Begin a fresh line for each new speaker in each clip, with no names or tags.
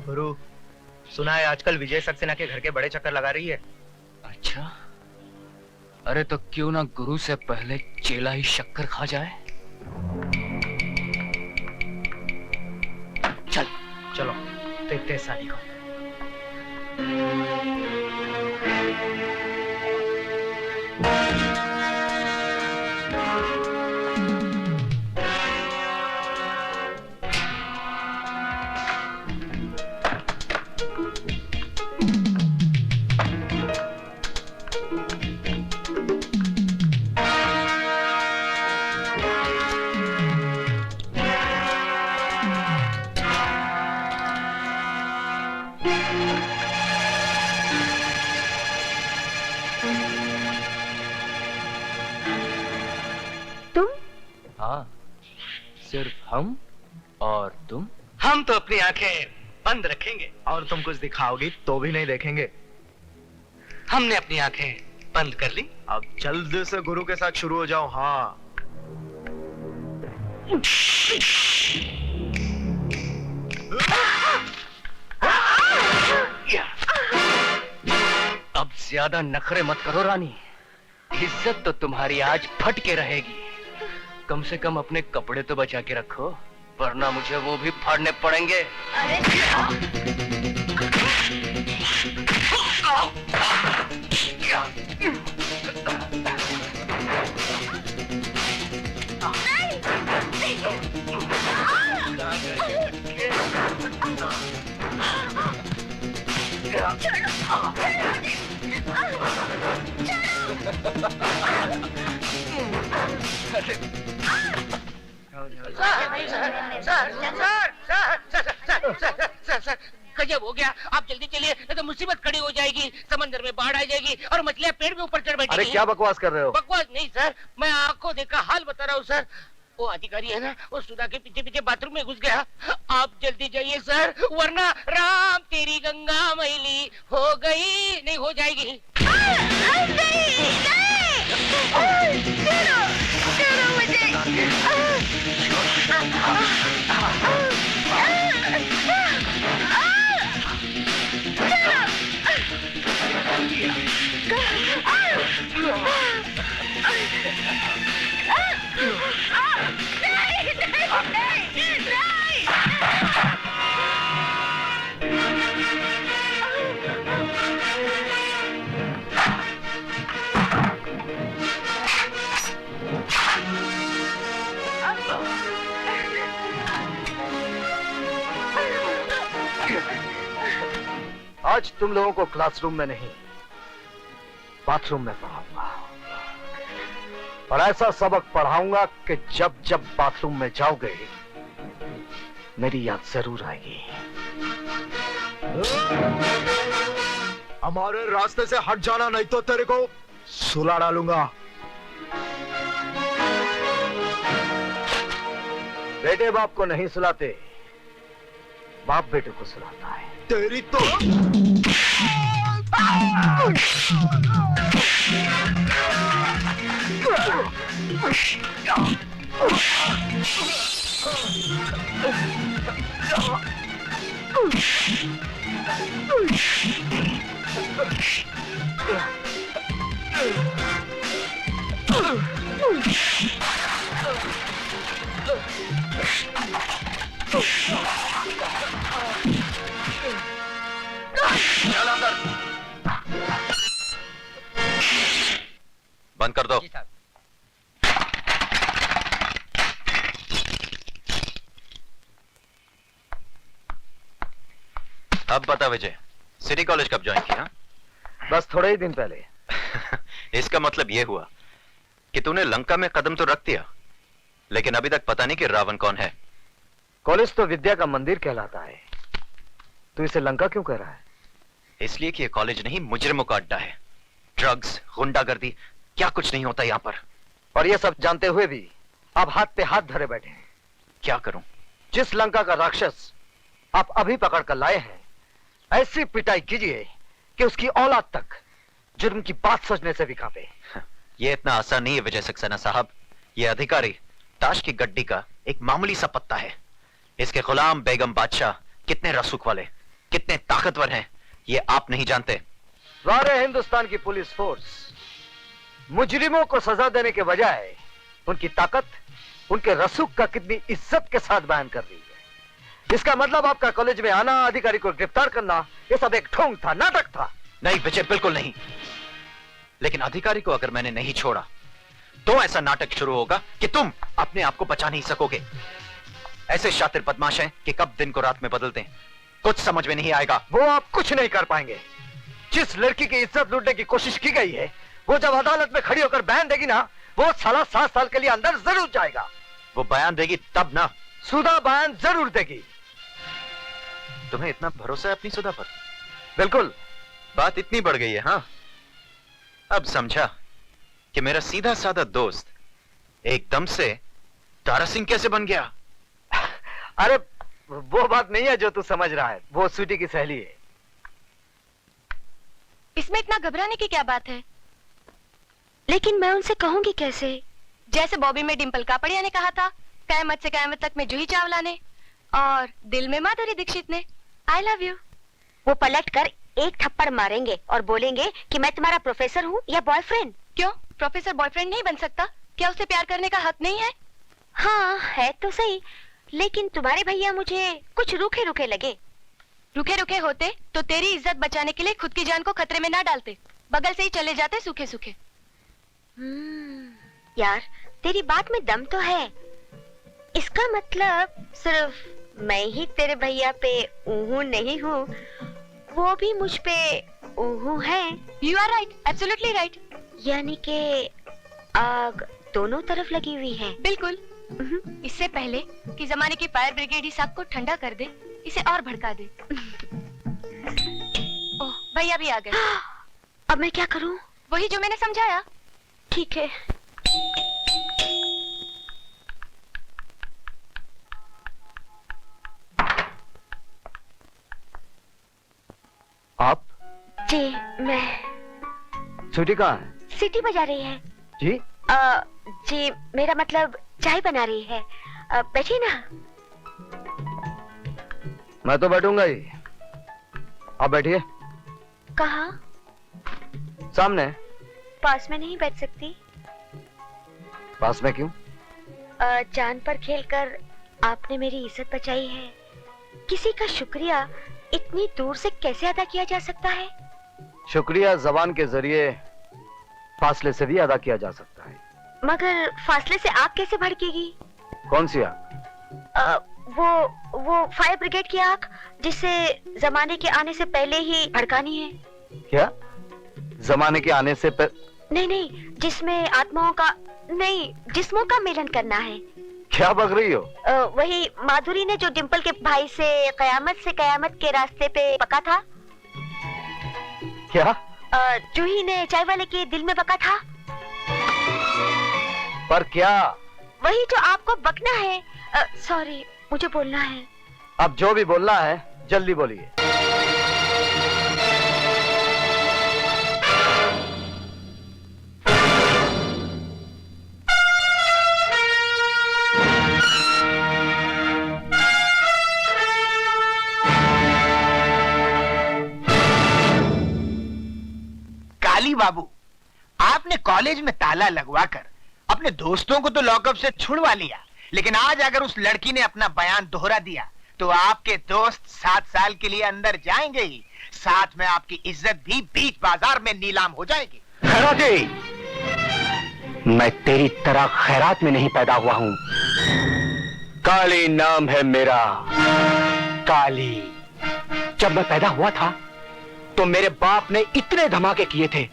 गुरु, सुना है आजकल विजय सक्सेना के घर के बड़े चक्कर लगा रही है।
अच्छा, अरे तो क्यों ना गुरु से पहले चेला ही शक्कर खा जाए। चल
चलो देखते हैं शादी को।
हाँ, सिर्फ हम और तुम।
हम तो अपनी आंखें बंद रखेंगे और तुम कुछ दिखाओगी तो भी नहीं देखेंगे। हमने अपनी आंखें बंद कर ली, अब जल्द से गुरु के साथ शुरू हो जाओ। हाँ,
अब ज्यादा नखरे मत करो रानी, इज्जत तो तुम्हारी आज फट के रहेगी। कम से कम अपने कपड़े तो बचा के रखो, वरना मुझे वो भी फाड़ने पड़ेंगे।
सर, गजब हो गया। आप जल्दी चलिए, नहीं तो मुसीबत खड़ी हो जाएगी। समंदर में बाढ़ आ जाएगी और मछलियां पेड़ के ऊपर चढ़ बैठेगी।
अरे क्या बकवास कर रहे हो?
बकवास नहीं सर, मैं आंखों देखा हाल बता रहा हूँ सर। वो अधिकारी है ना, वो सुधा के पीछे पीछे बाथरूम में घुस गया। आप जल्दी जाइए सर, वरना राम तेरी गंगा मैली हो गई नहीं हो जाएगी।
आज तुम लोगों को क्लासरूम में नहीं, बाथरूम में पढ़ाऊंगा, और ऐसा सबक पढ़ाऊंगा कि जब जब बाथरूम में जाओगे मेरी याद जरूर आएगी। हमारे रास्ते से हट जाना, नहीं तो तेरे को सुला डालूंगा। बेटे बाप को नहीं सुलाते, बाप बेटे को सुलाता है। तेरी तो
बंद कर दो। अब बता विजय, सिटी कॉलेज कब ज्वाइन किया?
बस थोड़े ही दिन पहले।
इसका मतलब यह हुआ कि तूने लंका में कदम तो रख दिया, लेकिन अभी तक पता नहीं कि रावण कौन है।
कॉलेज तो विद्या का मंदिर कहलाता है, तू इसे लंका क्यों कह रहा है?
इसलिए कि यह कॉलेज नहीं, मुजरिमों का अड्डा है। ड्रग्स, गुंडागर्दी, क्या कुछ नहीं होता यहां पर।
और ये सब जानते हुए भी आप हाथ पे हाथ धरे बैठे हैं।
क्या करूं?
जिस लंका का राक्षस आप अभी पकड़ कर लाए हैं, ऐसी पिटाई कीजिए कि उसकी औलाद तक जुर्म की बात सोचने से भी कांपे।
यह इतना आसान नहीं है विजय सक्सेना साहब। यह अधिकारी ताश की गड्डी का एक मामूली सा पत्ता है। इसके गुलाम बेगम बादशाह कितने रसूख वाले, कितने ताकतवर हैं ये आप नहीं जानते।
सारे हिंदुस्तान की पुलिस फोर्स मुजरिमों को सजा देने के बजाय उनकी ताकत, उनके रसूख का कितनी इज्जत के साथ बयान कर रही है। इसका मतलब आपका कॉलेज में आना, अधिकारी को गिरफ्तार करना, ये सब एक ढोंग था, नाटक था।
नहीं विजय, बिल्कुल नहीं। लेकिन अधिकारी को अगर मैंने नहीं छोड़ा तो ऐसा नाटक शुरू होगा कि तुम अपने आप को बचा नहीं सकोगे। ऐसे शातिर बदमाश हैं कि कब दिन को रात में बदलते हैं, कुछ समझ में नहीं आएगा।
वो आप कुछ नहीं कर पाएंगे। जिस लड़की की इज्जत लूटने की कोशिश की गई है, वो जब अदालत में खड़ी होकर बयान देगी ना, वो साला 7 साल के लिए अंदर जरूर जाएगा।
वो बयान देगी तब ना।
सुधा बयान जरूर देगी।
तुम्हें इतना भरोसा है अपनी सुधा पर?
बिल्कुल।
बात इतनी बढ़ गई है। हाँ, अब समझा कि मेरा सीधा साधा दोस्त एकदम से तारा सिंह कैसे बन गया।
अरे वो बात नहीं है जो तू समझ रहा है, वो स्वीटी की सहेली है।
इसमें इतना घबराने की क्या बात है? लेकिन मैं उनसे कहूंगी कैसे? जैसे बॉबी में डिंपल कापड़िया ने कहा था, कयामत से कयामत तक में जूही चावला ने, और दिल में माधुरी दीक्षित ने, आई लव यू।
वो पलट कर एक थप्पड़ मारेंगे और बोलेंगे कि मैं तुम्हारा प्रोफेसर हूँ या बॉयफ्रेंड।
क्यों, प्रोफेसर बॉयफ्रेंड नहीं बन सकता? क्या उसे प्यार करने का हक नहीं है?
हाँ है तो सही, लेकिन तुम्हारे भैया मुझे कुछ रूखे रूखे लगे।
रुके रुके होते तो तेरी इज्जत बचाने के लिए खुद की जान को खतरे में ना डालते, बगल से ही चले जाते सूखे सूखे।
यार तेरी बात में दम तो है। इसका मतलब सिर्फ मैं ही तेरे भैया पे ऊहू नहीं हूँ, वो भी मुझ पे ऊहू है।
You are right, absolutely right.
यानी कि आग दोनों तरफ लगी हुई है।
बिल्कुल। इससे पहले कि जमाने की फायर ब्रिगेड इस आग को ठंडा कर दे, इसे और भड़का दे। ओह, भैया भी आ गए।
अब मैं क्या करूं?
वही जो मैंने समझाया।
ठीक है।
आप?
जी मैं।
स्वीटी कहाँ है?
सीटी बजा रही है।
जी?
जी मेरा मतलब चाय बना रही है। बैठिए ना।
मैं तो बैठूंगा ही, आप बैठिए।
कहाँ?
सामने।
पास में नहीं बैठ सकती?
पास में क्यों?
जान पर खेलकर आपने मेरी इज्जत बचाई है। किसी का शुक्रिया इतनी दूर से कैसे अदा किया जा सकता है?
शुक्रिया जबान के जरिए फासले से भी अदा किया जा सकता है।
मगर फासले से आग कैसे भड़केगी?
कौन सी आग?
वो फायर ब्रिगेड की आग, जिसे जमाने के आने से पहले ही भड़कानी है।
क्या? जमाने के आने से
नहीं, जिसमें आत्माओं का नहीं, जिस्मों का मिलन करना है।
क्या बक रही हो?
वही माधुरी ने जो डिंपल के भाई से कयामत के रास्ते पे पका था।
क्या?
जूही ने चाय वाले के दिल में बका था।
पर क्या?
वही जो आपको बकना है। सॉरी, मुझे बोलना है।
अब जो भी बोलना है जल्दी बोलिए।
काली बाबू, आपने कॉलेज में ताला लगवाकर अपने दोस्तों को तो लॉकअप से छुड़वा लिया, लेकिन आज अगर उस लड़की ने अपना बयान दोहरा दिया तो आपके दोस्त 7 साल के लिए अंदर जाएंगे ही, साथ में आपकी इज्जत भी बीच बाजार में नीलाम हो जाएगी।
खैराती, मैं तेरी तरह खैरात में नहीं पैदा हुआ हूं। काली नाम है मेरा, काली। जब मैं पैदा हुआ था तो मेरे बाप ने इतने धमाके किए थे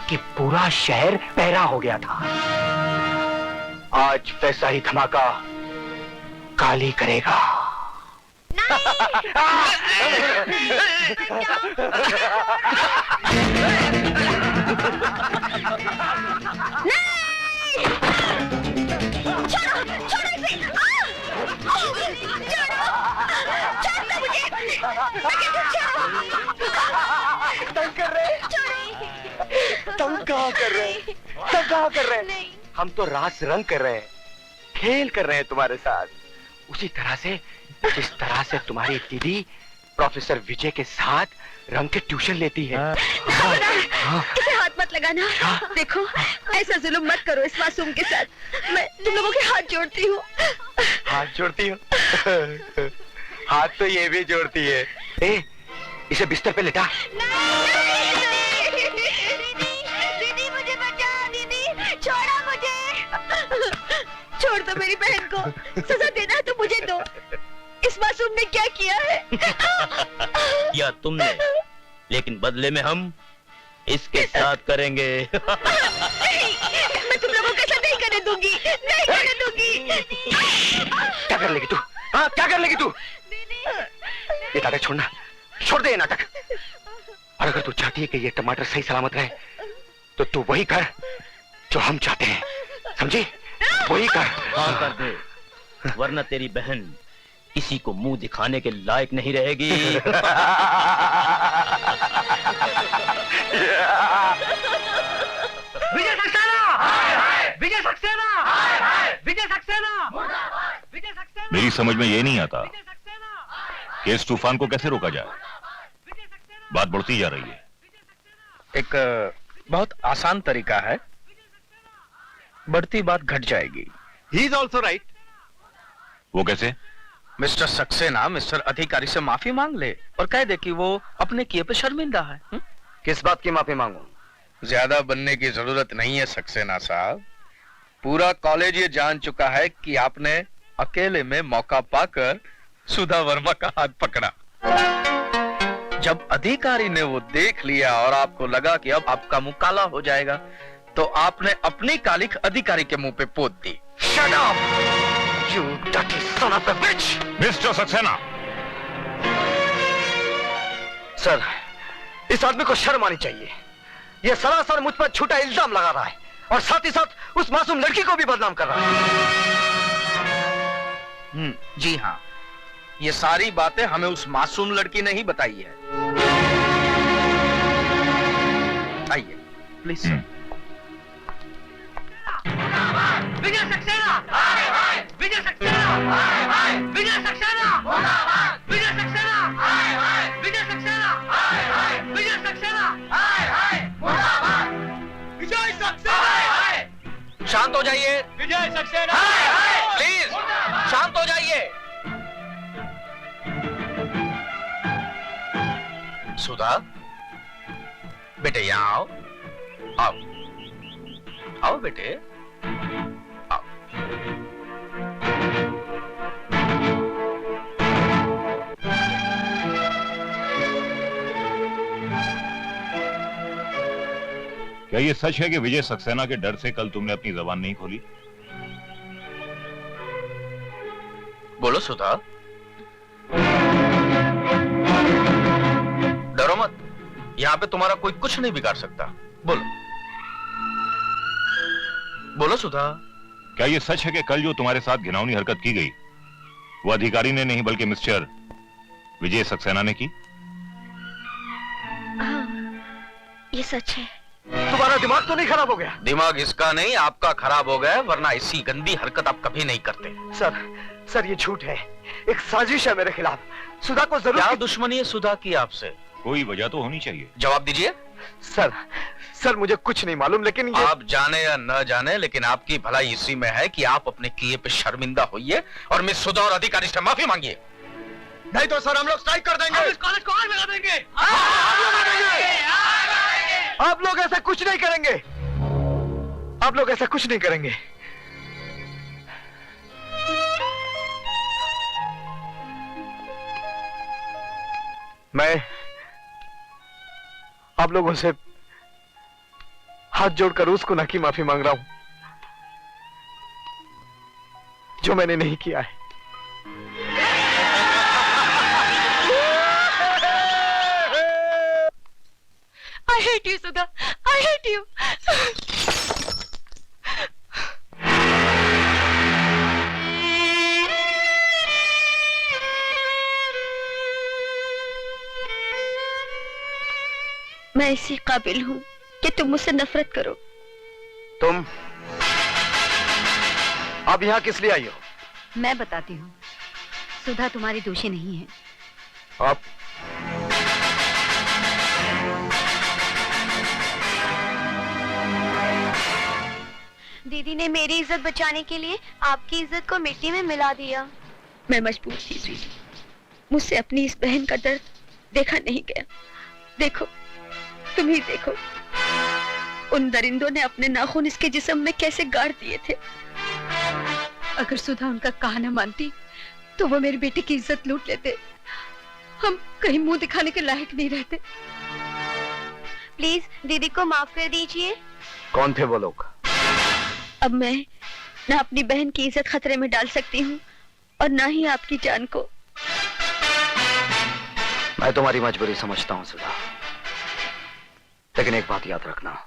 कि पूरा शहर बहरा हो गया था। आज वैसा ही धमाका काली करेगा। तुम कहाँ कर रहे? हम तो रास रंग कर रहे हैं, खेल कर रहे हैं तुम्हारे साथ, उसी तरह से जिस तरह से तुम्हारी दीदी प्रोफेसर विजय के साथ रंग के ट्यूशन लेती है।
इसे हाथ मत लगाना। देखो, ऐसा जुल्म मत करो इस मासूम के साथ। मैं तुम लोगों के हाथ जोड़ती हूँ।
हाथ जोड़ती हो? हाथ तो ये भी जोड़ती है। ए, इसे बिस्तर पे लेटा।
दीदी मुझे बचा, दीदी छोड़ो मुझे। छोड़ दो मेरी बहन को। सजा देना है तो मुझे दो। इस मासूम ने क्या किया है?
या तुमने, लेकिन बदले में हम इसके साथ करेंगे।
मैं तुम लोगों के साथ नहीं करने दूंगी, नहीं करने दूंगी।
क्या कर लेगी तू? हाँ, क्या कर लेगी तू? ये नाटक छोड़ना, छोड़ दे ये नाटक। और अगर तू चाहती है कि ये टमाटर सही सलामत रहे, तो तू वही कर जो हम चाहते हैं, समझी? वही कर।
हाँ कर दे, वरना तेरी बहन किसी को मुंह दिखाने के लायक नहीं रहेगी।
विजय सक्सेना! विजय सक्सेना! विजय सक्सेना! विजय सक्सेना!
मेरी समझ में ये नहीं आता कि इस तूफान को कैसे रोका जाए। बात बढ़ती जा रही है।
एक बहुत आसान तरीका है, बढ़ती बात घट जाएगी।
He is also right.
वो कैसे?
मिस्टर सक्सेना मिस्टर अधिकारी से माफी मांग ले और कह दे कि वो अपने किए पे शर्मिंदा है।
किस बात की माफी मांगू?
ज्यादा बनने की जरूरत नहीं है सक्सेना साहब। पूरा कॉलेज ये जान चुका है कि आपने अकेले में मौका पाकर सुधा वर्मा का हाथ पकड़ा। जब अधिकारी ने वो देख लिया और आपको लगा कि अब आपका मुंह काला हो जाएगा, तो आपने अपनी कालिख अधिकारी के मुंह पे पोत दी।
Shut up! You dirty son of a bitch!
Mister Saxena!
Sir, इस आदमी को शर्म आनी चाहिए। ये सरासर मुझ पर झूठा इल्जाम लगा रहा है और साथ ही साथ उस मासूम लड़की को भी बदनाम कर रहा है।
जी हाँ, ये सारी बातें हमें उस मासूम लड़की ने ही बताई है। आइए प्लीज सर।
विजय सक्सेना! विजय सक्सेना! विजय सक्सेना! विजय सक्सेना! विजय सक्सेना! विजय सक्सेना! विजय सक्सेना!
शांत हो जाइए,
विजय सक्सेना!
प्लीज शांत हो जाइए।
सुधा, बेटे यहाँ आओ। आओ आओ बेटे, आओ।
क्या ये सच है कि विजय सक्सेना के डर से कल तुमने अपनी जबान नहीं खोली?
बोलो सुधा। डरो मत, यहाँ पे तुम्हारा कोई कुछ नहीं बिगाड़ सकता। बोलो बोलो सुधा।
क्या ये सच है कि कल जो तुम्हारे साथ घिनौनी हरकत की गई वो अधिकारी ने नहीं बल्कि मिस्टर विजय सक्सेना ने की?
हाँ, ये सच है।
तुम्हारा दिमाग तो नहीं खराब हो गया?
दिमाग इसका नहीं, आपका खराब हो गया, वरना ऐसी गंदी हरकत आप कभी नहीं करते।
सर ये झूठ है, एक साजिश है मेरे खिलाफ। सुधा को जरूर।
क्या दुश्मनी है सुधा की आपसे?
कोई वजह तो होनी चाहिए।
जवाब दीजिए।
सर मुझे कुछ नहीं मालूम, लेकिन ये...
आप जाने या न जाने, लेकिन आपकी भलाई इसी में है कि आप अपने किए पे शर्मिंदा होइए और मिस सुधा और अधिकारी से माफी मांगिए। नहीं तो सर हम लोग स्ट्राइक कर देंगे।
इस कॉलेज को आग लगा देंगे।
आप लोग ऐसा कुछ नहीं करेंगे। आप लोग ऐसा कुछ नहीं करेंगे। मैं आप लोगों से हाथ जोड़कर उस गुनाह की माफी मांग रहा हूं जो मैंने नहीं किया है।
I hate you, Sudha. I hate you.
मैं इसी काबिल हूँ कि तुम मुझसे नफरत करो।
तुम अब यहाँ किस लिए आई हो?
मैं बताती हूँ, सुधा तुम्हारी दोषी नहीं है। दीदी ने मेरी इज्जत बचाने के लिए आपकी इज्जत को मिट्टी में मिला दिया।
मैं मजबूर थी स्वीटी, मुझसे अपनी इस बहन का दर्द देखा नहीं गया। देखो, तुम ही देखो, उन दरिंदों ने अपने नाखून इसके जिस्म में कैसे गाड़ दिए थे। अगर सुधा उनका कहा न मानती तो वो मेरे बेटे की इज्जत लूट लेते। हम कहीं मुंह दिखाने के लायक नहीं रहते।
प्लीज दीदी को माफ कर दीजिए।
कौन थे वो लोग?
अब मैं न अपनी बहन की इज्जत खतरे में डाल सकती हूँ और न ही आपकी जान को।
मैं तुम्हारी मजबूरी समझता हूँ सुधा, लेकिन एक बात याद रखना,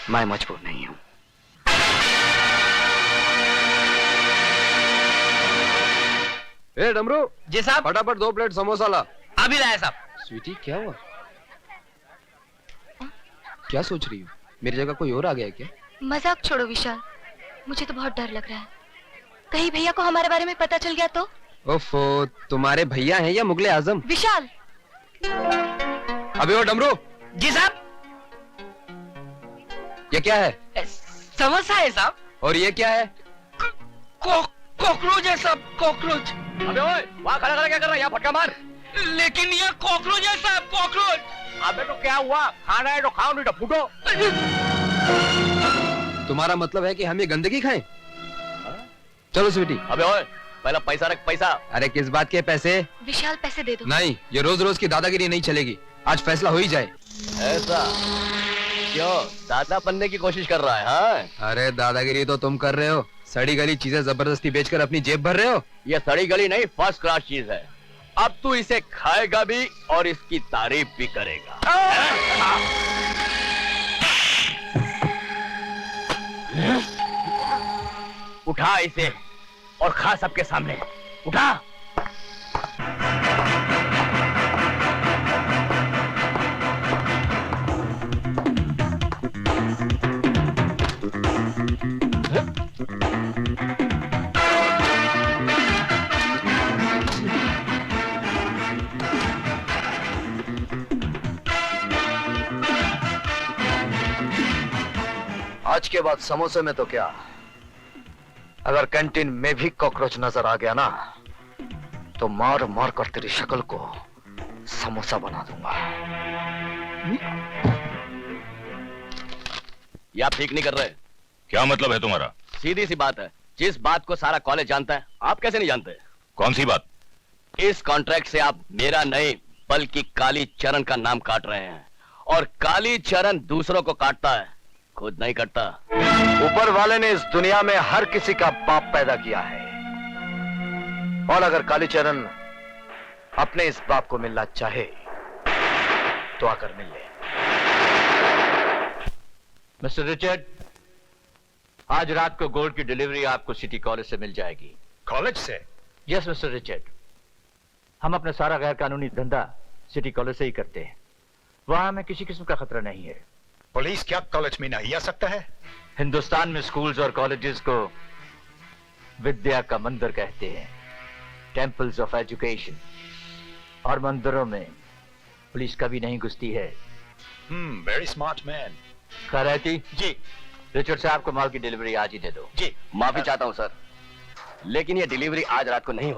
मैं मजबूर नहीं हूं।
ए डमरू,
जी साहब।
फटाफट 2 प्लेट समोसा ला।
अभी लाया साहब।
स्वीटी, क्या हुआ? क्या सोच रही हो? मेरी जगह कोई और आ गया क्या?
मजाक छोड़ो विशाल, मुझे तो बहुत डर लग रहा है। कहीं भैया को हमारे बारे में पता चल गया तो?
ओफो, तुम्हारे भैया हैं या मुगले आजम?
विशाल।
अबे ओ डमरू।
जी साहब।
ये क्या है?
समोसा है साहब।
और ये क्या है?
कॉकरोच है साहब, कॉकरोच।
अबे ओए, वहाँ खड़ा खड़ा क्या कर रहा है? यहाँ फटका मार।
लेकिन ये कॉकरोच है साहब, कॉकरोच।
अबे तो क्या हुआ? खाना है तो खाओ, नहीं तो फूटो।
तुम्हारा मतलब है कि हम ये गंदगी खाएं? चलो स्वीटी।
अबे ओए, पहला पैसा रख, पैसा।
अरे किस बात के पैसे?
विशाल पैसे दे दो।
नहीं, ये रोज रोज की दादागिरी नहीं चलेगी। आज फैसला हो ही जाए।
ऐसा क्यों? दादा बनने की कोशिश कर रहा है? हाँ?
अरे दादागिरी तो तुम कर रहे हो, सड़ी गली चीजें जबरदस्ती बेचकर अपनी जेब भर रहे हो।
ये सड़ी गली नहीं, फर्स्ट क्लास चीज है। अब तू इसे खाएगा भी और इसकी तारीफ भी करेगा। उठा इसे और खा सबके सामने। उठा।
आज के बाद समोसे में तो क्या, अगर कैंटीन में भी कॉकरोच नजर आ गया ना, तो मार मार कर तेरी शक्ल को समोसा बना दूंगा।
ये आप ठीक नहीं कर रहे।
क्या मतलब है तुम्हारा?
सीधी सी बात है, जिस बात को सारा कॉलेज जानता है, आप कैसे नहीं जानते?
कौन सी बात?
इस कॉन्ट्रैक्ट से आप मेरा नहीं बल्कि काली चरण का नाम काट रहे हैं, और काली चरण दूसरों को काटता है, खुद नहीं कटता।
ऊपर वाले ने इस दुनिया में हर किसी का बाप पैदा किया है, और अगर कालीचरण अपने इस बाप को मिलना चाहे तो आकर मिल ले।
मिस्टर रिचर्ड, आज रात को गोल्ड की डिलीवरी आपको सिटी कॉलेज से मिल जाएगी।
कॉलेज से?
यस मिस्टर रिचर्ड, हम अपना सारा गैर कानूनी धंधा सिटी कॉलेज से ही करते हैं। वहां हमें किसी किस्म का खतरा नहीं है।
पुलिस क्या कॉलेज में नहीं आ सकता है?
हिंदुस्तान में स्कूल्स और कॉलेजेस को विद्या का मंदिर कहते हैं, टेम्पल्स ऑफ एजुकेशन, और मंदिरों में पुलिस कभी नहीं घुसती है।
Very smart man.
खैराती
जी।
रिचर्ड साहब को माल की डिलीवरी आज ही दे दो।
जी।
माफी चाहता हूं सर, लेकिन ये डिलीवरी आज रात को नहीं हो